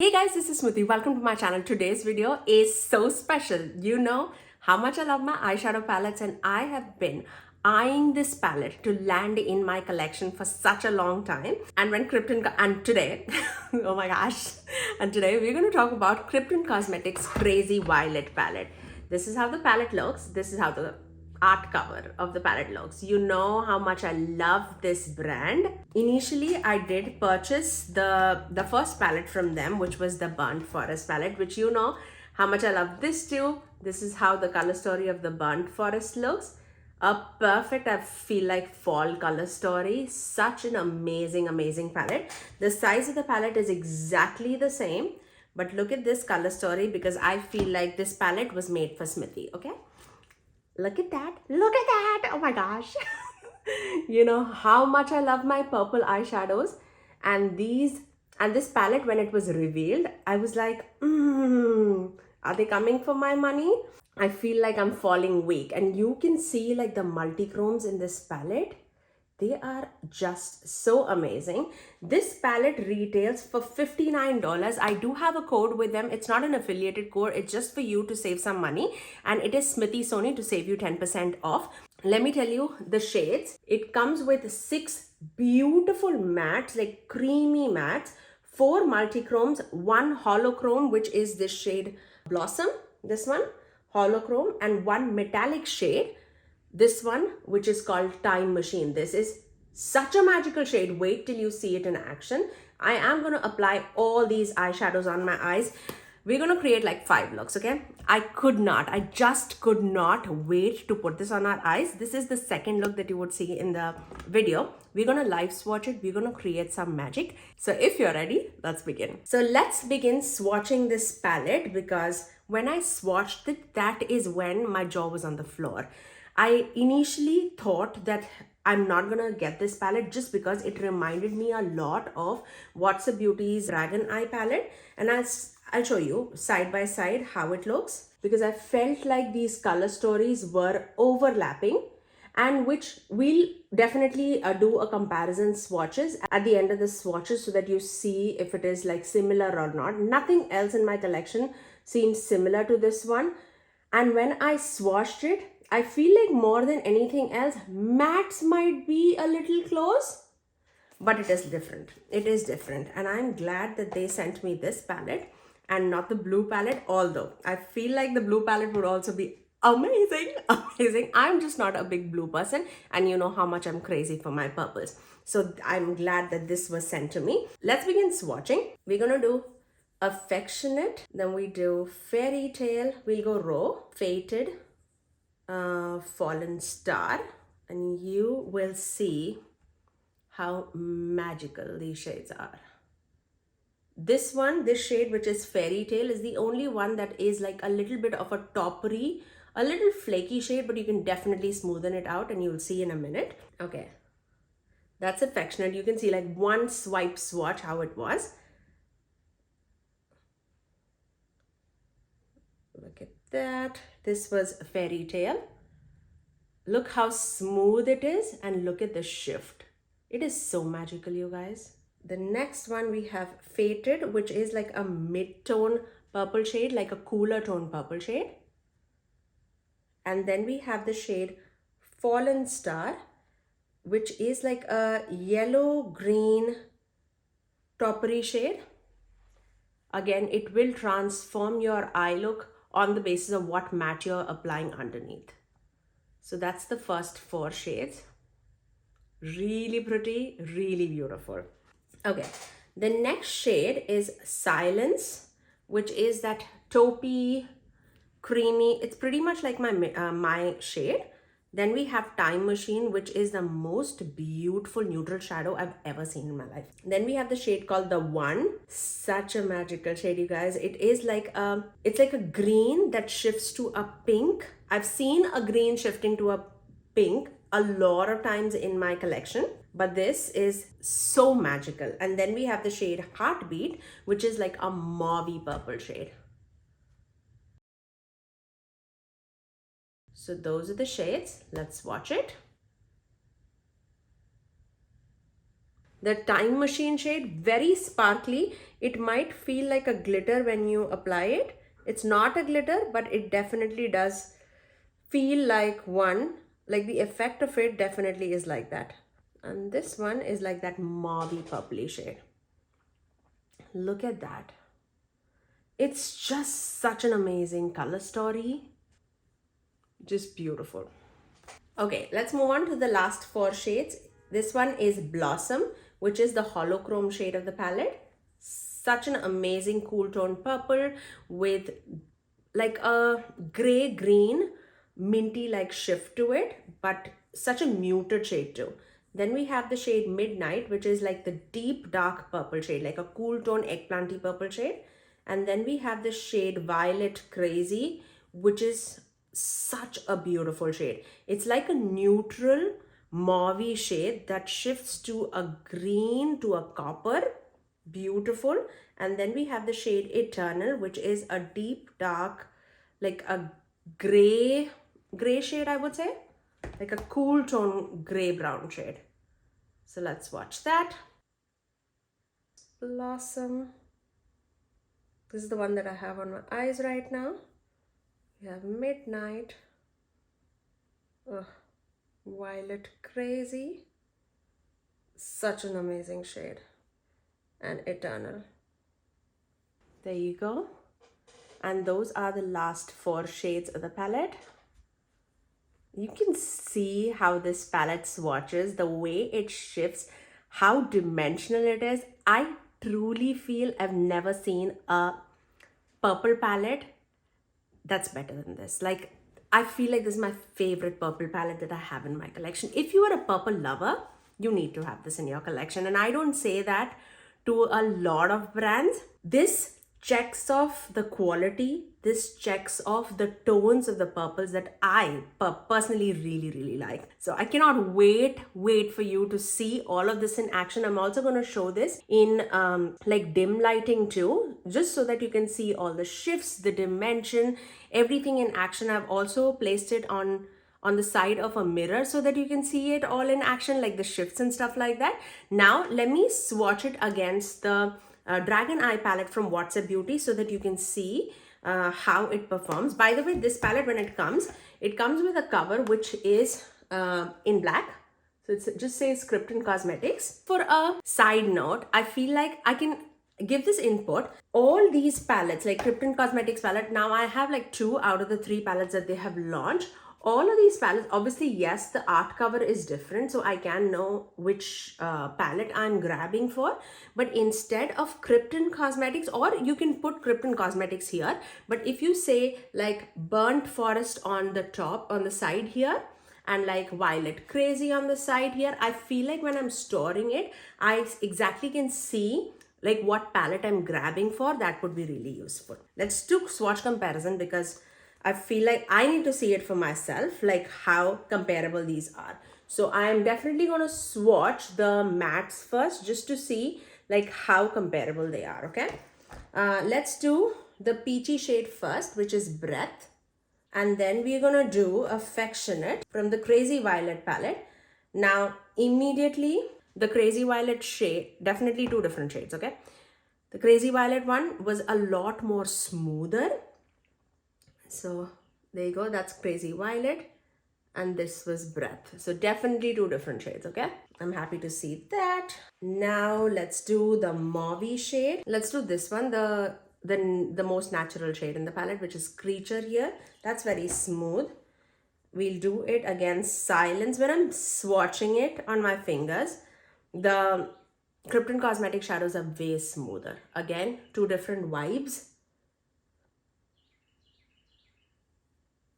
Hey guys, this is Smithy. Welcome to my channel. Today's video is so special. You know how much I love my eyeshadow palettes, and I have been eyeing this palette to land in my collection for such a long time. And when and today, oh my gosh, and today we're going to talk about Kryptein Cosmetics Crazy Violet palette. This is how the palette looks. This is how the art cover of the palette looks. You know how much I love this brand. Initially, I did purchase the first palette from them, which was the Burnt Forest palette, which you know how much I love this too. This is how the color story of the Burnt Forest looks. A perfect, I feel like, fall color story. Such an amazing palette. The size of the palette is exactly the same, but look at this color story, because I feel like this palette was made for Smithy. Okay, look at that. Look at that. Oh my gosh. You know how much I love my purple eyeshadows, and this palette, when it was revealed, I was like, are they coming for my money? I feel like I'm falling weak, and you can see like the multi-chromes in this palette. They are just so amazing. This palette retails for $59. I do have a code with them. It's not an affiliated code. It's just for you to save some money. And it is Smithy Sony to save you 10% off. Let me tell you the shades. It comes with 6 beautiful mattes, like creamy mattes, 4 multi-chromes, 1 holochrome, which is this shade Blossom, this one, holochrome, and 1 metallic shade, this one, which is called Time Machine. This is such a magical shade. Wait till you see it in action. I am going to apply all these eyeshadows on my eyes. We're going to create like 5 looks, okay? I just could not wait to put this on our eyes. This is the second look that you would see in the video. We're going to live swatch it. We're going to create some magic. So if you're ready, let's begin. So let's begin swatching this palette, because when I swatched it, that is when my jaw was on the floor. I initially thought that I'm not gonna get this palette just because it reminded me a lot of What's a Beauty's Dragon Eye palette, and I'll show you side by side how it looks, because I felt like these color stories were overlapping, and which we'll definitely do a comparison swatches at the end of the swatches so that you see if it is like similar or not. Nothing else in my collection seems similar to this one, and when I swatched it, I feel like more than anything else, mattes might be a little close, but it is different. It is different. And I'm glad that they sent me this palette and not the blue palette, although I feel like the blue palette would also be amazing, amazing. I'm just not a big blue person, and you know how much I'm crazy for my purples. So I'm glad that this was sent to me. Let's begin swatching. We're gonna do Affectionate, then we do Fairy Tale, we'll go Raw, Fated, Fallen Star, and you will see how magical these shades are. This shade, which is Fairy Tale, is the only one that is like a little bit of a toppery, a little flaky shade, but you can definitely smoothen it out, and you'll see in a minute. Okay, that's Affectionate. You can see like one swipe swatch how it was. Look at that. This was Fairy Tale. Look how smooth it is, and look at the shift. It is so magical, you guys. The next one we have Fated, which is like a mid-tone purple shade, like a cooler tone purple shade. And then we have the shade Fallen Star, which is like a yellow-green toppery shade. Again, it will transform your eye look on the basis of what matte you're applying underneath. So that's the first 4 shades. Really pretty, really beautiful. Okay, the next shade is Silence, which is that taupey, creamy. It's pretty much like my shade. Then we have Time Machine, which is the most beautiful neutral shadow I've ever seen in my life. Then we have the shade called The One. Such a magical shade, you guys. It is like it's like a green that shifts to a pink. I've seen a green shifting to a pink a lot of times in my collection, but this is so magical. And then we have the shade Heartbeat, which is like a mauvey purple shade. So those are the shades. Let's swatch it. The Time Machine shade, very sparkly. It might feel like a glitter when you apply it. It's not a glitter, but it definitely does feel like one. Like the effect of it definitely is like that. And this one is like that mauvey purpley shade. Look at that. It's just such an amazing color story. Just beautiful. Okay, let's move on to the last four shades. This one is Blossom, which is the HOLO-CHROME shade of the palette. Such an amazing cool tone purple with like a gray green minty like shift to it, but such a muted shade too. Then we have the shade Midnight, which is like the deep dark purple shade, like a cool tone eggplanty purple shade. And then we have the shade Violet Crazy, which is such a beautiful shade. It's like a neutral mauve shade that shifts to a green to a copper. Beautiful. And then we have the shade Eternal, which is a deep dark, like a gray shade, I would say, like a cool tone gray brown shade. So let's watch that. Blossom. This is the one that I have on my eyes right now. We have Midnight. Ugh. Violet Crazy. Such an amazing shade. And Eternal. There you go. And those are the last four shades of the palette. You can see how this palette swatches, the way it shifts, how dimensional it is. I truly feel I've never seen a purple palette that's better than this. Like, I feel like this is my favorite purple palette that I have in my collection. If you are a purple lover, you need to have this in your collection. And I don't say that to a lot of brands. This checks off the quality. This checks off the tones of the purples that I personally really like. So I cannot wait for you to see all of this in action. I'm also going to show this in like dim lighting too, just so that you can see all the shifts, the dimension, everything in action. I've also placed it on the side of a mirror so that you can see it all in action, like the shifts and stuff like that. Now let me swatch it against the Dragon Eye palette from WhatsApp Beauty so that you can see how it performs. By the way, this palette, when it comes with a cover which is in black. So it just says Kryptein Cosmetics. For a side note, I feel like I can give this input. All these palettes, like Kryptein Cosmetics palette, now I have like 2 out of the 3 palettes that they have launched. All of these palettes, obviously, yes, the art cover is different, so I can know which palette I'm grabbing for. But instead of Kryptein Cosmetics, or you can put Kryptein Cosmetics here, but if you say like Burnt Forest on the top, on the side here, and like Violet Crazy on the side here, I feel like when I'm storing it, I exactly can see like what palette I'm grabbing for. That would be really useful. Let's do swatch comparison because I feel like I need to see it for myself, like how comparable these are. So I'm definitely going to swatch the mattes first just to see like how comparable they are, okay? Let's do the peachy shade first, which is Breath. And then we're going to do Affectionate from the Crazy Violet palette. Now, immediately, the Crazy Violet shade, definitely 2 different shades, okay? The Crazy Violet one was a lot more smoother. So there you go, that's Crazy Violet, and this was Breath. So definitely 2 different shades, okay? I'm happy to see that. Now let's do the mauve shade. Let's do this one, the most natural shade in the palette, which is Creature here. That's very smooth. We'll do it against Silence. When I'm swatching it on my fingers, the Kryptein Cosmetic shadows are way smoother. Again, 2 different vibes.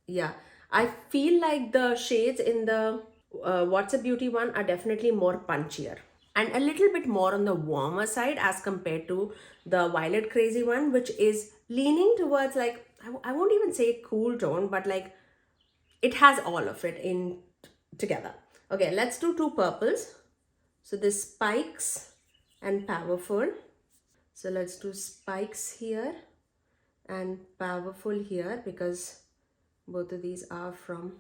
Yeah, I feel like the shades in the WhatsApp Beauty one are definitely more punchier and a little bit more on the warmer side as compared to the Violet Crazy one, which is leaning towards like, I won't even say cool tone, but like it has all of it in together. Okay, let's do 2 purples. So this Spikes and Powerful. So let's do Spikes here and Powerful here because both of these are from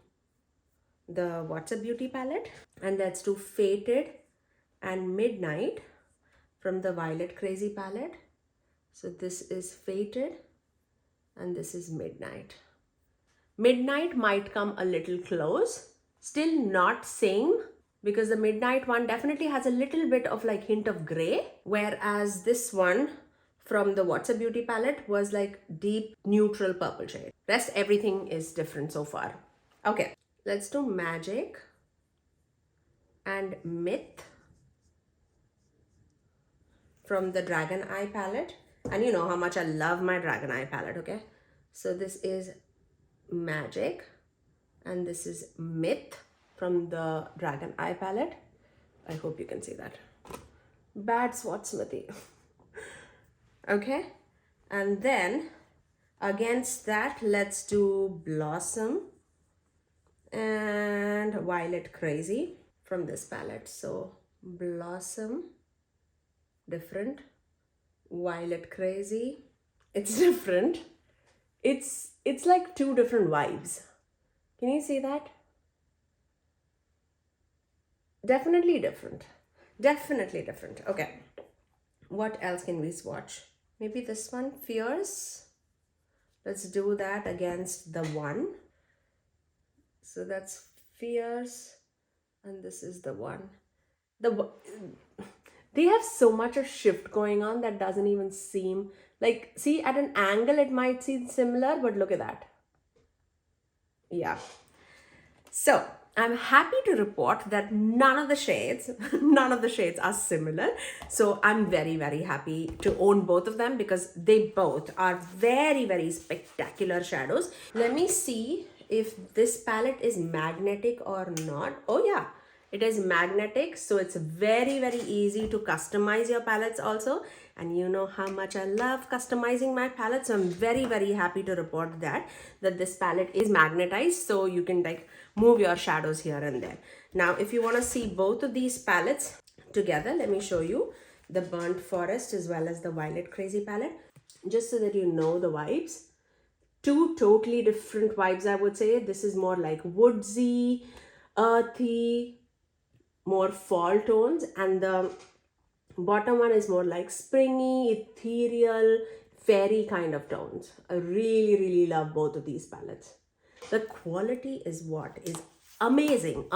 the WhatsApp Beauty palette. And let's do Fated and Midnight from the Violet Crazy palette. So this is Fated and this is Midnight. Midnight might come a little close, still not same, because the Midnight one definitely has a little bit of like hint of gray, whereas this one from the What's a Beauty palette was like deep neutral purple shade. Rest everything is different so far. Okay, let's do Magic and Myth from the Dragon Eye palette. And you know how much I love my Dragon Eye palette, okay? So this is Magic and this is Myth from the Dragon Eye palette. I hope you can see that. Bad swatch, Smithy. Okay, and then against that, let's do Blossom and Violet Crazy from this palette. So Blossom, different. Violet Crazy, it's different. It's like two different vibes. Can you see that? Definitely different. Definitely different. Okay. What else can we swatch? Maybe this one, Fierce. Let's do that against the one. So that's Fierce. And this is the one. They have so much of shift going on that doesn't even seem like, see, at an angle it might seem similar, but look at that. Yeah. So I'm happy to report that none of the shades are similar. So I'm very, very happy to own both of them because they both are very, very spectacular shadows. Let me see if this palette is magnetic or not. Oh yeah, it is magnetic. So it's very, very easy to customize your palettes also. And you know how much I love customizing my palettes. So I'm very, very happy to report that this palette is magnetized. So you can like move your shadows here and there. Now, if you want to see both of these palettes together, let me show you the Burnt Forest as well as the Violet Crazy palette, just so that you know the vibes. Two totally different vibes, I would say. This is more like woodsy, earthy, more fall tones, and the bottom one is more like springy, ethereal, fairy kind of tones. I really, really love both of these palettes. The quality is what is amazing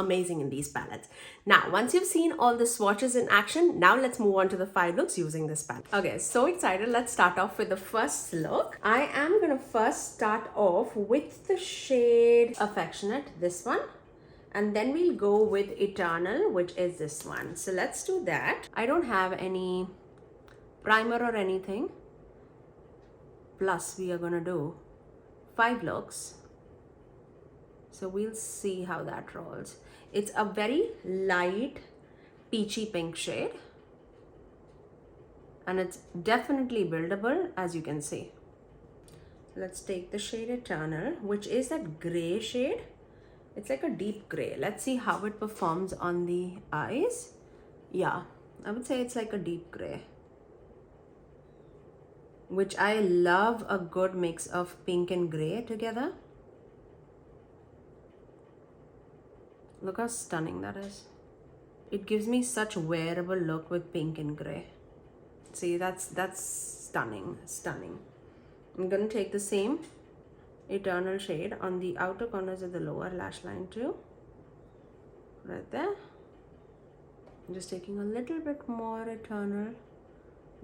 in these palettes. Now, once you've seen all the swatches in action, now let's move on to the 5 looks using this palette. Okay, so excited. Let's start off with the first look. I am gonna first start off with the shade Affectionate, this one. And then we'll go with Eternal, which is this one. So let's do that. I don't have any primer or anything. Plus, we are gonna do 5 looks. So we'll see how that rolls. It's a very light peachy pink shade. And it's definitely buildable, as you can see. Let's take the shade Eternal, which is that gray shade. It's like a deep gray. Let's see how it performs on the eyes. Yeah, I would say it's like a deep gray, which I love a good mix of pink and gray together. Look how stunning that is. It gives me such a wearable look with pink and gray. See, that's stunning, stunning. I'm gonna take the same Eternal shade on the outer corners of the lower lash line too. Right there. I'm just taking a little bit more Eternal.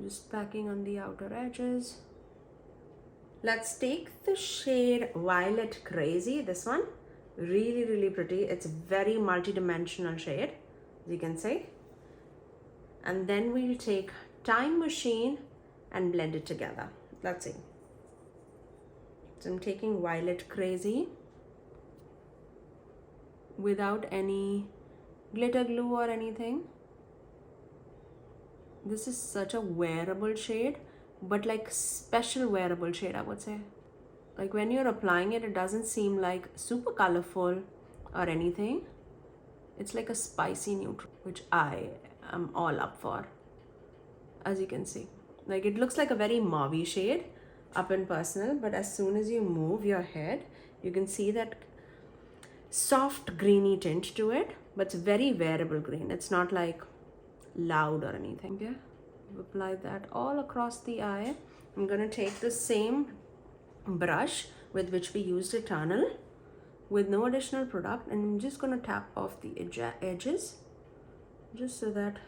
Just packing on the outer edges. Let's take the shade Violet Crazy, this one. Really, really pretty. It's a very multi-dimensional shade, as you can see. And then we'll take Time Machine and blend it together. Let's see. So I'm taking Violet Crazy without any glitter glue or anything. This is such a wearable shade, but like special wearable shade, I would say. Like when you're applying it, it doesn't seem like super colorful or anything. It's like a spicy neutral, which I am all up for, as you can see. Like it looks like a very mauvey shade up in personal, but as soon as you move your head, you can see that soft greeny tint to it, but it's very wearable green. It's not like loud or anything. Okay, apply that all across the eye. I'm gonna take the same brush with which we used a tunnel with no additional product, and I'm just gonna tap off the edges just so that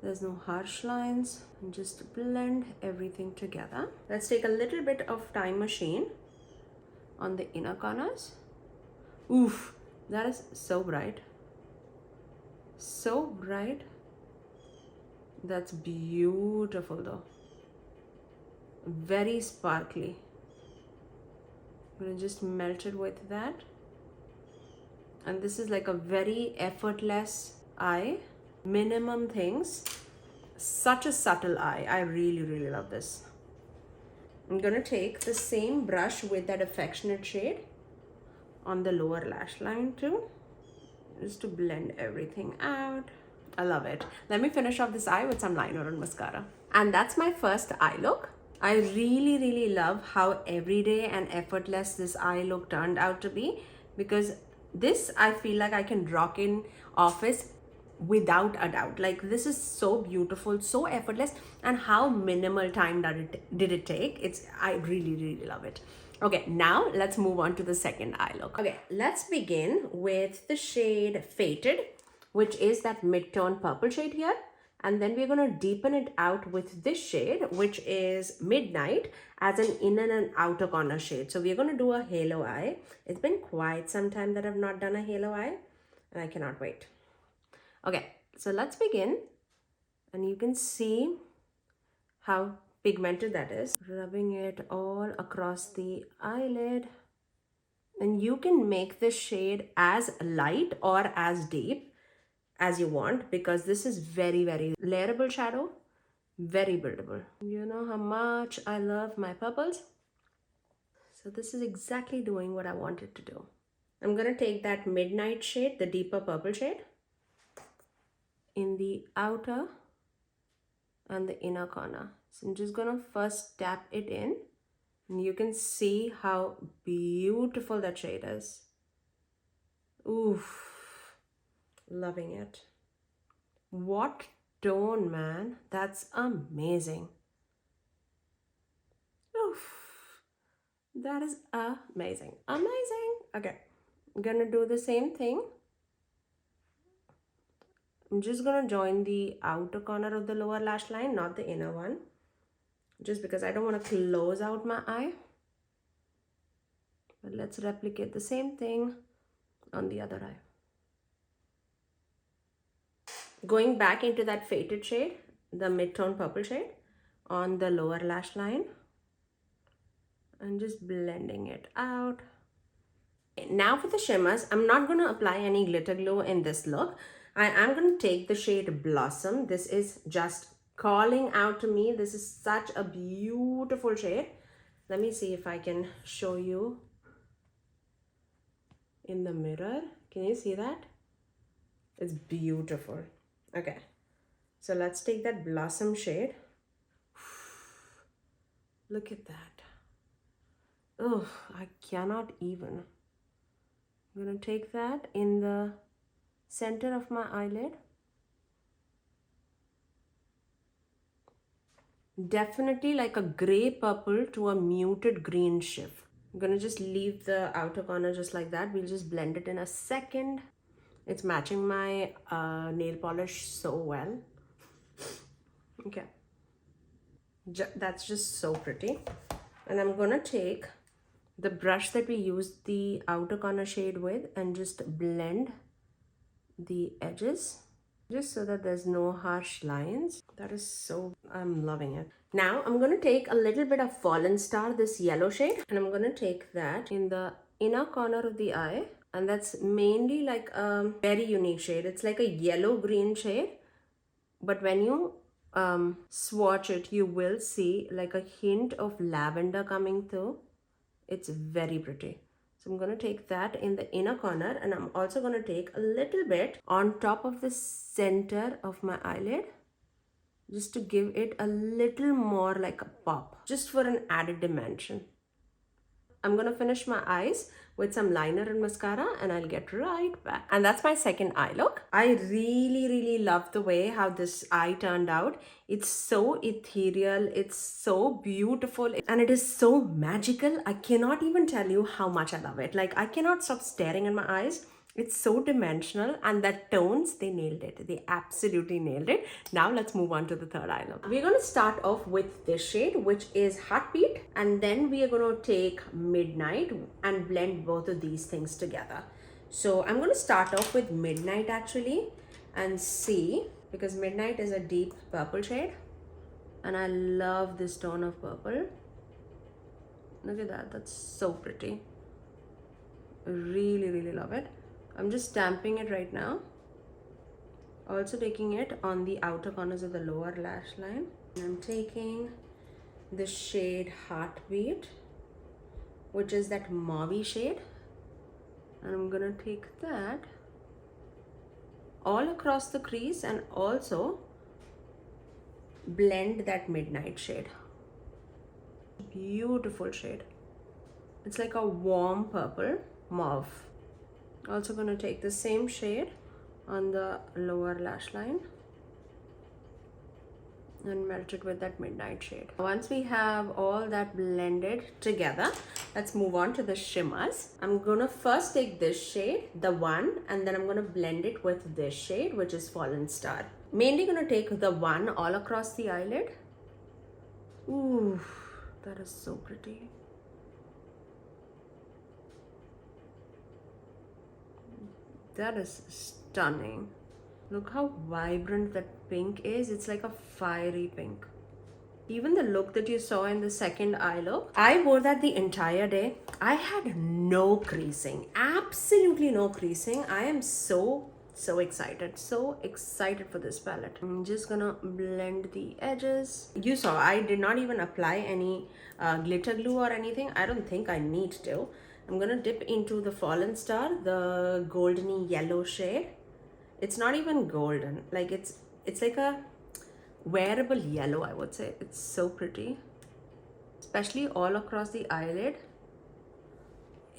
there's no harsh lines, and just blend everything together. Let's take a little bit of Time Machine on the inner corners. Oof, that is so bright. So bright. That's beautiful though. Very sparkly. I'm gonna just melt it with that. And this is like a very effortless eye. Minimum things. Such a subtle eye. I really, really love this. I'm gonna take the same brush with that affectionate shade on the lower lash line too, just to blend everything out. I love it. Let me finish off this eye with some liner and mascara. And that's my first eye look. I really, really love how everyday and effortless this eye look turned out to be, because this I feel like I can rock in office without a doubt. Like, this is so beautiful, so effortless, and how minimal time did it take. I really, really love it. Okay, now let's move on to the second eye look. Okay, let's begin with the shade Fated, which is that mid-tone purple shade here. And then we're going to deepen it out with this shade, which is Midnight, as an inner and outer corner shade. So we're going to do a halo eye. It's been quite some time that I've not done a halo eye, and I cannot wait. Okay, so let's begin. And you can see how pigmented that is. Rubbing it all across the eyelid. And you can make this shade as light or as deep as you want, because this is very, very layerable shadow, very buildable. You know how much I love my purples. So this is exactly doing what I wanted to do. I'm going to take that Midnight shade, the deeper purple shade, in the outer and the inner corner. So I'm just going to first tap it in, and you can see how beautiful that shade is. Oof. Loving it. What tone, man. That's amazing. Oof. That is amazing. Amazing. Okay. I'm gonna do the same thing. I'm just gonna join the outer corner of the lower lash line, not the inner one, just because I don't want to close out my eye. But let's replicate the same thing on the other eye. Going back into that Fated shade, the mid-tone purple shade, on the lower lash line, and just blending it out. Now for the shimmers, I'm not going to apply any glitter glue in this look. I am going to take the shade Blossom. This is just calling out to me. This is such a beautiful shade. Let me see if I can show you in the mirror. Can you see that? It's beautiful. Okay, so let's take that Blossom shade. Look at that. Oh, I cannot even. I'm gonna take that in the center of my eyelid. Definitely like a gray purple to a muted green shift. I'm gonna just leave the outer corner just like that. We'll just blend it in a second. It's matching my nail polish so well. Okay. That's just so pretty. And I'm gonna take the brush that we used the outer corner shade with and just blend the edges, just so that there's no harsh lines. That is so, I'm loving it. Now I'm gonna take a little bit of Fallen Star, this yellow shade, and I'm gonna take that in the inner corner of the eye. And that's mainly like a very unique shade. It's like a yellow-green shade, but when you swatch it, you will see like a hint of lavender coming through. It's very pretty. So I'm going to take that in the inner corner, and I'm also going to take a little bit on top of the center of my eyelid, just to give it a little more like a pop, just for an added dimension. I'm gonna finish my eyes with some liner and mascara and I'll get right back. And that's my second eye look. I really love the way how this eye turned out. It's so ethereal, it's so beautiful, and it is so magical. I cannot even tell you how much I love it. Like, I cannot stop staring in my eyes. It's so dimensional, and the tones, they nailed it. They absolutely nailed it. Now let's move on to the third eye look. We're going to start off with this shade, which is Heartbeat, and then we are going to take Midnight and blend both of these things together. So I'm going to start off with Midnight actually and see, because Midnight is a deep purple shade and I love this tone of purple. Look at that, that's so pretty. Really love it. I'm just stamping it right now. Also taking it on the outer corners of the lower lash line. I'm taking the shade Heartbeat, which is that mauve shade. And I'm gonna take that all across the crease and also blend that Midnight shade. Beautiful shade. It's like a warm purple mauve. Also gonna take the same shade on the lower lash line and melt it with that Midnight shade. Once we have all that blended together, let's move on to the shimmers. I'm gonna first take this shade, the one, and then I'm gonna blend it with this shade, which is Fallen Star. Mainly gonna take the one all across the eyelid. Ooh, that is so pretty. That is stunning. Look how vibrant that pink is. It's like a fiery pink. Even the look that you saw in the second eye look, I wore that the entire day. I had no creasing, absolutely no creasing. I am so excited, so excited for this palette. I'm just gonna blend the edges. You saw I did not even apply any glitter glue or anything. I don't think I need to. I'm gonna dip into the Fallen Star, the goldeny yellow shade. It's not even golden, like it's like a wearable yellow, I would say. It's so pretty, especially all across the eyelid.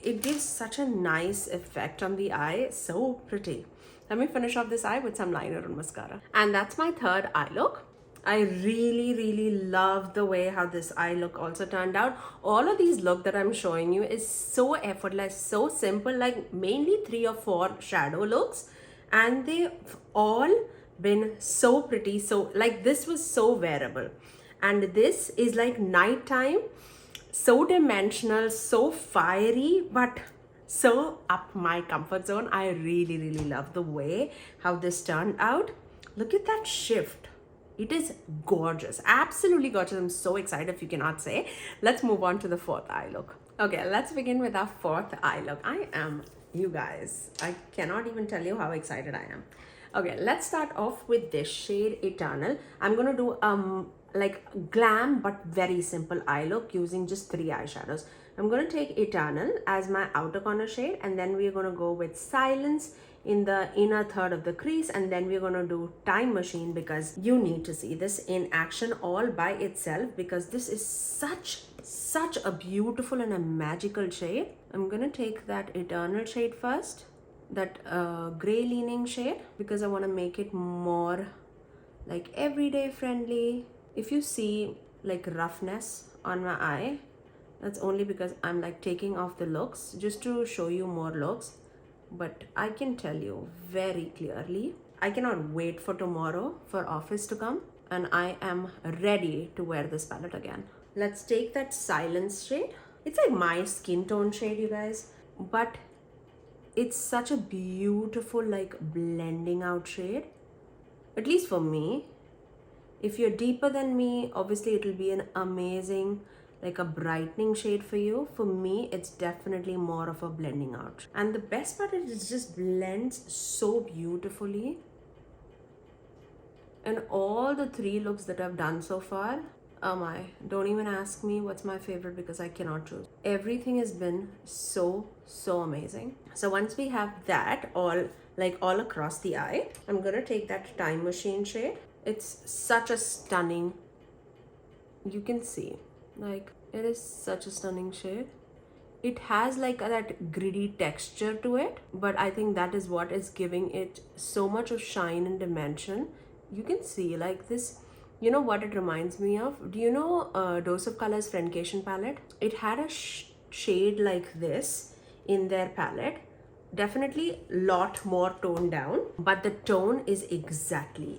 It gives such a nice effect on the eye. So pretty. Let me finish off this eye with some liner and mascara. And that's my third eye look. I really love the way how this eye look also turned out. All of these look that I'm showing you is so effortless, so simple, like mainly 3 or 4 shadow looks, and they've all been so pretty. So like this was so wearable, and this is like nighttime, so dimensional, so fiery, but so up my comfort zone. I really love the way how this turned out. Look at that shift. It is gorgeous, absolutely gorgeous. I'm so excited, if you cannot say. Let's move on to the fourth eye look. Okay, let's begin with our fourth eye look. You guys, I cannot even tell you how excited I am. Okay, let's start off with this shade Eternal. I'm gonna do like glam but very simple eye look using just 3 eyeshadows. I'm gonna take Eternal as my outer corner shade, and then we're gonna go with Silence in the inner third of the crease, and then we're gonna do Time Machine, because you need to see this in action all by itself, because this is such a beautiful and a magical shade. I'm gonna take that Eternal shade first, that gray leaning shade, because I want to make it more like everyday friendly. If you see like roughness on my eye, that's only because I'm like taking off the looks just to show you more looks. But I can tell you very clearly, I cannot wait for tomorrow for office to come, and I am ready to wear this palette again. Let's take that Silence shade. It's like my skin tone shade, you guys, but it's such a beautiful like blending out shade, at least for me. If you're deeper than me, obviously it will be an amazing like a brightening shade for you. For me, it's definitely more of a blending out. And the best part is it just blends so beautifully. And all the 3 looks that I've done so far, oh my, don't even ask me what's my favorite, because I cannot choose. Everything has been so amazing. So once we have that all across the eye, I'm gonna take that Time Machine shade. It's such a stunning, you can see, like it is such a stunning shade. it has like that gritty texture to it, but I think that is what is giving it so much of shine and dimension. You can see like this, you know what it reminds me of? Do you know Dose of Colors Friendcation palette? It had a shade like this in their palette. Definitely lot more toned down, but the tone is exactly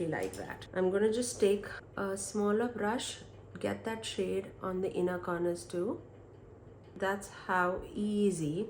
like that. I'm gonna just take a smaller brush, get that shade on the inner corners too. That's how easy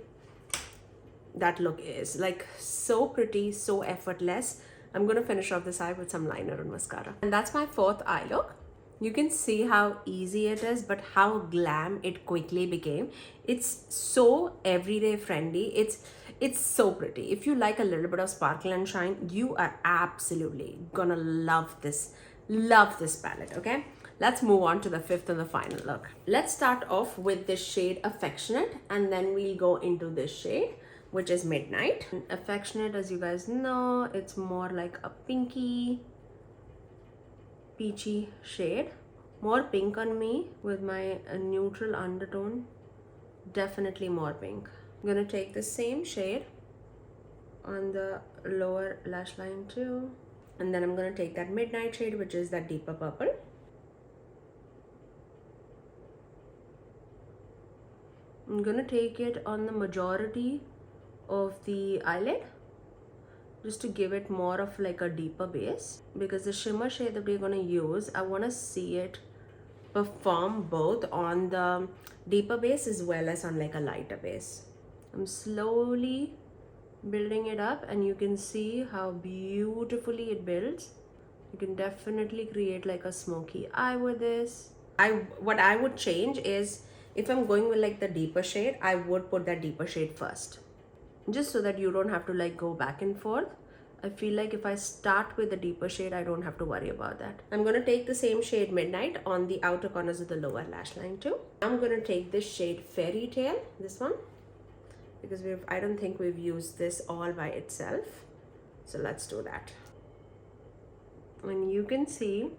that look is. Like, so pretty, so effortless. I'm gonna finish off this eye with some liner and mascara. And that's my fourth eye look. You can see how easy it is, but how glam it quickly became. It's so everyday friendly. It's so pretty. If you like a little bit of sparkle and shine, you are absolutely gonna love this palette, okay? Let's move on to the fifth and the final look. Let's start off with this shade Affectionate, and then we'll go into this shade, which is Midnight. Affectionate, as you guys know, it's more like a pinky, peachy shade. More pink on me with my neutral undertone. Definitely more pink. I'm gonna take the same shade on the lower lash line too. And then I'm gonna take that Midnight shade, which is that deeper purple. I'm gonna take it on the majority of the eyelid, just to give it more of like a deeper base, because the shimmer shade that we're gonna use, I wanna see it perform both on the deeper base as well as on like a lighter base. I'm slowly building it up, and you can see how beautifully it builds. You can definitely create like a smoky eye with this. What I would change is, if I'm going with like the deeper shade, I would put that deeper shade first, just so that you don't have to like go back and forth. I feel like if I start with the deeper shade, I don't have to worry about that. I'm gonna take the same shade Midnight on the outer corners of the lower lash line too. I'm gonna take this shade Fairy Tale, this one, because I don't think we've used this all by itself. So let's do that. And you can see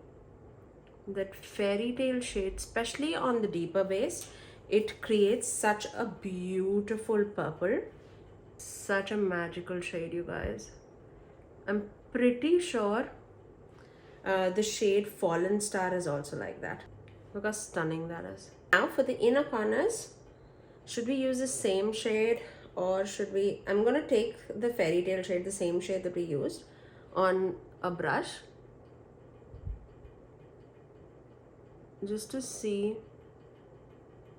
that Fairy Tale shade, especially on the deeper base, it creates such a beautiful purple. Such a magical shade, you guys. I'm pretty sure the shade Fallen Star is also like that. Look how stunning that is. Now for the inner corners, should we use the same shade, or should we? I'm gonna take the Fairy Tale shade, the same shade that we used, on a brush, just to see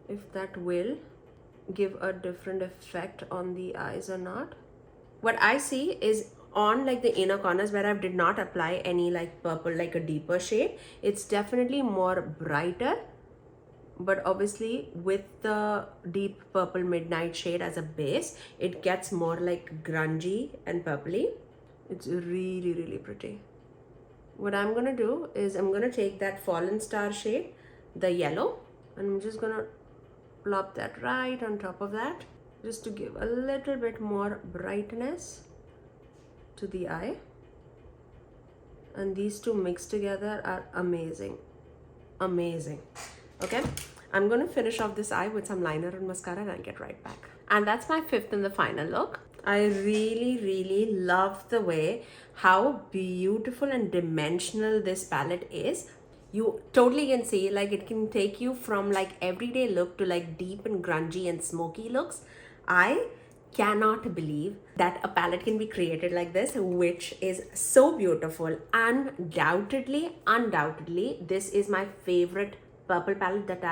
if that will give a different effect on the eyes or not. What I see is, on like the inner corners where I did not apply any like purple, like a deeper shade, it's definitely more brighter, but obviously with the deep purple Midnight shade as a base, it gets more like grungy and purpley. It's really pretty. What I'm gonna do is, I'm gonna take that Fallen Star shade, the yellow, and I'm just gonna plop that right on top of that, just to give a little bit more brightness to the eye. And these two mixed together are amazing. Okay, I'm gonna finish off this eye with some liner and mascara, and I'll get right back. And that's my fifth and the final look. I really love the way how beautiful and dimensional this palette is. You totally can see, like, it can take you from like everyday look to like deep and grungy and smoky looks. I cannot believe that a palette can be created like this, which is so beautiful. Undoubtedly, this is my favorite purple palette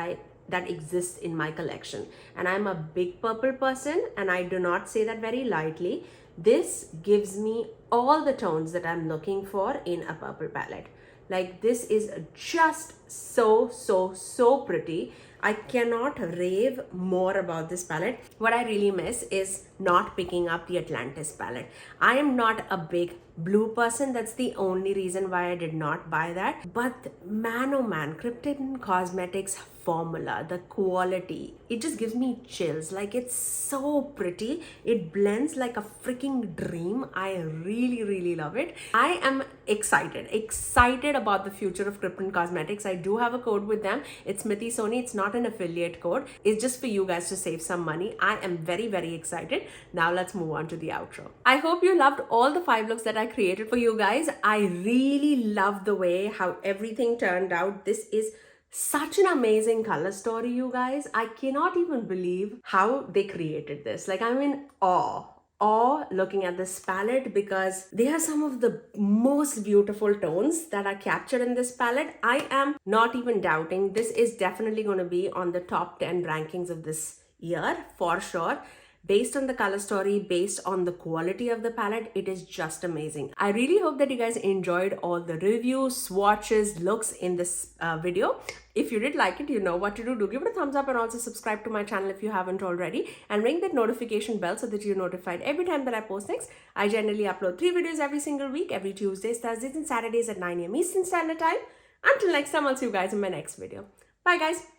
that exists in my collection. And I'm a big purple person, and I do not say that very lightly. This gives me all the tones that I'm looking for in a purple palette. Like, this is just so pretty. I cannot rave more about this palette. What I really miss is not picking up the Atlantis palette. I am not a big blue person. That's the only reason why I did not buy that. But man, oh man, Kryptein Cosmetics formula, the quality, it just gives me chills. Like, it's so pretty. It blends like a freaking dream. I really love it. I am excited about the future of Kryptein Cosmetics. I do have a code with them. It's Smithy Sony. It's not an affiliate code. It's just for you guys to save some money. I am very excited. Now let's move on to the outro. I hope you loved all the 5 looks that I created for you guys. I really love the way how everything turned out. This is such an amazing color story, you guys. I cannot even believe how they created this. Like, I'm in awe looking at this palette, because they are some of the most beautiful tones that are captured in this palette. I am not even doubting this is definitely going to be on the top 10 rankings of this year for sure. Based on the color story, based on the quality of the palette, it is just amazing. I really hope that you guys enjoyed all the reviews, swatches, looks in this video. If you did like it, you know what to do. Do give it a thumbs up and also subscribe to my channel if you haven't already. And ring that notification bell so that you're notified every time that I post next. I generally upload 3 videos every single week, every Tuesdays, Thursdays, and Saturdays at 9 AM Eastern Standard Time. Until next time, I'll see you guys in my next video. Bye guys.